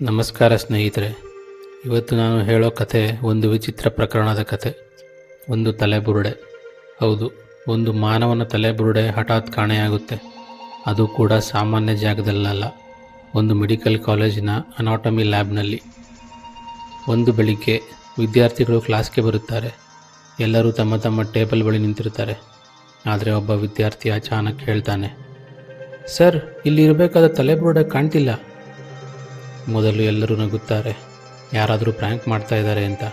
ನಮಸ್ಕಾರ ಸ್ನೇಹಿತರೆ, ಇವತ್ತು ನಾನು ಹೇಳೋ ಕತೆ ಒಂದು ವಿಚಿತ್ರ ಪ್ರಕರಣದ ಕತೆ. ಒಂದು ತಲೆಬುರುಡೆ. ಹೌದು, ಒಂದು ಮಾನವನ ತಲೆಬುರುಡೆ ಹಠಾತ್ ಕಾಣೆಯಾಗುತ್ತೆ. ಅದು ಕೂಡ ಸಾಮಾನ್ಯ ಜಾಗದಲ್ಲಲ್ಲ, ಒಂದು ಮೆಡಿಕಲ್ ಕಾಲೇಜಿನ ಅನಾಟಮಿ ಲ್ಯಾಬ್ನಲ್ಲಿ. ಒಂದು ಬೆಳಿಗ್ಗೆ ವಿದ್ಯಾರ್ಥಿಗಳು ಕ್ಲಾಸ್ಗೆ ಬರುತ್ತಾರೆ. ಎಲ್ಲರೂ ತಮ್ಮ ತಮ್ಮ ಟೇಬಲ್ ಬಳಿ ನಿಂತಿರ್ತಾರೆ. ಆದರೆ ಒಬ್ಬ ವಿದ್ಯಾರ್ಥಿ ಅಚಾನಕ್ ಹೇಳ್ತಾನೆ, ಸರ್, ಇಲ್ಲಿ ಇರಬೇಕಾದ ತಲೆಬುರುಡೆ ಕಾಣ್ತಿಲ್ಲ. ಮೊದಲು ಎಲ್ಲರೂ ನಗುತ್ತಾರೆ, ಯಾರಾದರೂ ಪ್ರ್ಯಾಂಕ್ ಮಾಡ್ತಾ ಇದ್ದಾರೆ ಅಂತ.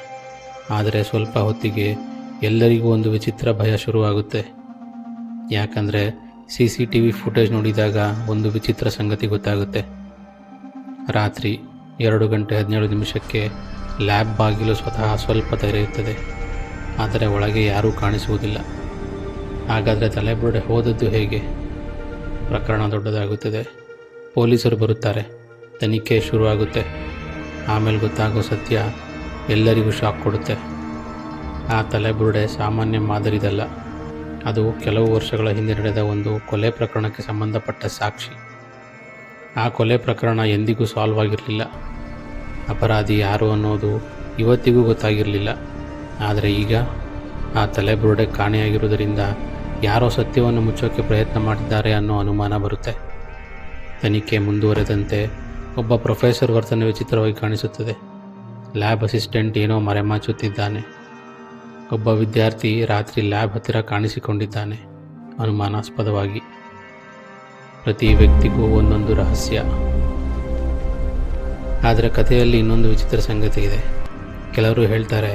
ಆದರೆ ಸ್ವಲ್ಪ ಹೊತ್ತಿಗೆ ಎಲ್ಲರಿಗೂ ಒಂದು ವಿಚಿತ್ರ ಭಯ ಶುರುವಾಗುತ್ತೆ. ಯಾಕಂದರೆ CCTV ಫುಟೇಜ್ ನೋಡಿದಾಗ ಒಂದು ವಿಚಿತ್ರ ಸಂಗತಿ ಗೊತ್ತಾಗುತ್ತೆ. ರಾತ್ರಿ 2:17 ಲ್ಯಾಬ್ ಬಾಗಿಲು ಸ್ವತಃ ಸ್ವಲ್ಪ ತೆರೆಯುತ್ತದೆ. ಆದರೆ ಒಳಗೆ ಯಾರೂ ಕಾಣಿಸುವುದಿಲ್ಲ. ಹಾಗಾದರೆ ತಲೆಬುರುಡೆ ಹೋದದ್ದು ಹೇಗೆ? ಪ್ರಕರಣ ದೊಡ್ಡದಾಗುತ್ತದೆ. ಪೊಲೀಸರು ಬರುತ್ತಾರೆ. ತನಿಖೆ ಶುರುವಾಗುತ್ತೆ. ಆಮೇಲೆ ಗೊತ್ತಾಗೋ ಸತ್ಯ ಎಲ್ಲರಿಗೂ ಶಾಕ್ ಕೊಡುತ್ತೆ. ಆ ತಲೆಬುರುಡೆ ಸಾಮಾನ್ಯ ಮಾದರಿದಲ್ಲ. ಅದು ಕೆಲವು ವರ್ಷಗಳ ಹಿಂದೆ ನಡೆದ ಒಂದು ಕೊಲೆ ಪ್ರಕರಣಕ್ಕೆ ಸಂಬಂಧಪಟ್ಟ ಸಾಕ್ಷಿ. ಆ ಕೊಲೆ ಪ್ರಕರಣ ಎಂದಿಗೂ ಸಾಲ್ವ್ ಆಗಿರಲಿಲ್ಲ. ಅಪರಾಧಿ ಯಾರು ಅನ್ನೋದು ಇವತ್ತಿಗೂ ಗೊತ್ತಾಗಿರಲಿಲ್ಲ. ಆದರೆ ಈಗ ಆ ತಲೆಬುರುಡೆ ಕಾಣೆಯಾಗಿರುವುದರಿಂದ ಯಾರೋ ಸತ್ಯವನ್ನು ಮುಚ್ಚೋಕ್ಕೆ ಪ್ರಯತ್ನ ಮಾಡಿದ್ದಾರೆ ಅನ್ನೋ ಅನುಮಾನ ಬರುತ್ತೆ. ತನಿಖೆ ಮುಂದುವರೆದಂತೆ ಒಬ್ಬ ಪ್ರೊಫೆಸರ್ ವರ್ತನೆ ವಿಚಿತ್ರವಾಗಿ ಕಾಣಿಸುತ್ತದೆ. ಲ್ಯಾಬ್ ಅಸಿಸ್ಟೆಂಟ್ ಏನೋ ಮರೆಮಾಚುತ್ತಿದ್ದಾನೆ. ಒಬ್ಬ ವಿದ್ಯಾರ್ಥಿ ರಾತ್ರಿ ಲ್ಯಾಬ್ ಹತ್ತಿರ ಕಾಣಿಸಿಕೊಂಡಿದ್ದಾನೆ, ಅನುಮಾನಾಸ್ಪದವಾಗಿ. ಪ್ರತಿ ವ್ಯಕ್ತಿಗೂ ಒಂದೊಂದು ರಹಸ್ಯ. ಆದರೆ ಕಥೆಯಲ್ಲಿ ಇನ್ನೊಂದು ವಿಚಿತ್ರ ಸಂಗತಿ ಇದೆ. ಕೆಲವರು ಹೇಳ್ತಾರೆ,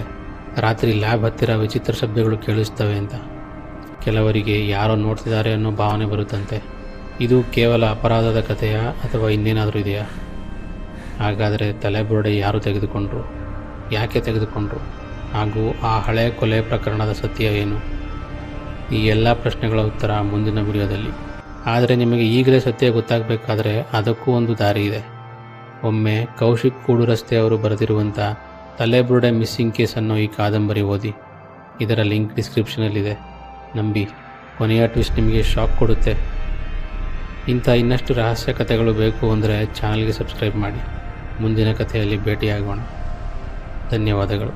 ರಾತ್ರಿ ಲ್ಯಾಬ್ ಹತ್ತಿರ ವಿಚಿತ್ರ ಶಬ್ದಗಳು ಕೇಳಿಸ್ತವೆ ಅಂತ. ಕೆಲವರಿಗೆ ಯಾರೋ ನೋಡ್ತಿದ್ದಾರೆ ಅನ್ನೋ ಭಾವನೆ ಬರುತ್ತಂತೆ. ಇದು ಕೇವಲ ಅಪರಾಧದ ಕಥೆಯಾ ಅಥವಾ ಇನ್ನೇನಾದರೂ ಇದೆಯಾ? ಹಾಗಾದರೆ ತಲೆಬುರುಡೆ ಯಾರು ತೆಗೆದುಕೊಂಡ್ರು? ಯಾಕೆ ತೆಗೆದುಕೊಂಡ್ರು? ಹಾಗೂ ಆ ಹಳೆಯ ಕೊಲೆ ಪ್ರಕರಣದ ಸತ್ಯ ಏನು? ಈ ಎಲ್ಲ ಪ್ರಶ್ನೆಗಳ ಉತ್ತರ ಮುಂದಿನ ವಿಡಿಯೋದಲ್ಲಿ. ಆದರೆ ನಿಮಗೆ ಈಗಲೇ ಸತ್ಯ ಗೊತ್ತಾಗಬೇಕಾದ್ರೆ ಅದಕ್ಕೂ ಒಂದು ದಾರಿ ಇದೆ. ಒಮ್ಮೆ ಕೌಶಿಕ್ ಕೂಡುರಸ್ತೆ ಅವರು ಬರೆದಿರುವಂಥ ತಲೆಬುರುಡೆ ಮಿಸ್ಸಿಂಗ್ ಕೇಸ್ ಅನ್ನೋ ಈ ಕಾದಂಬರಿ ಓದಿ. ಇದರ ಲಿಂಕ್ ಡಿಸ್ಕ್ರಿಪ್ಷನಲ್ಲಿದೆ. ನಂಬಿ, ಕೊನೆಯ ಟ್ವಿಸ್ಟ್ ನಿಮಗೆ ಶಾಕ್ ಕೊಡುತ್ತೆ. ಇಂಥ ಇನ್ನಷ್ಟು ರಹಸ್ಯ ಕಥೆಗಳು ಬೇಕು ಅಂದರೆ ಚಾನಲ್ಗೆ ಸಬ್ಸ್ಕ್ರೈಬ್ ಮಾಡಿ. ಮುಂದಿನ ಕಥೆಯಲ್ಲಿ ಭೇಟಿಯಾಗೋಣ. ಧನ್ಯವಾದಗಳು.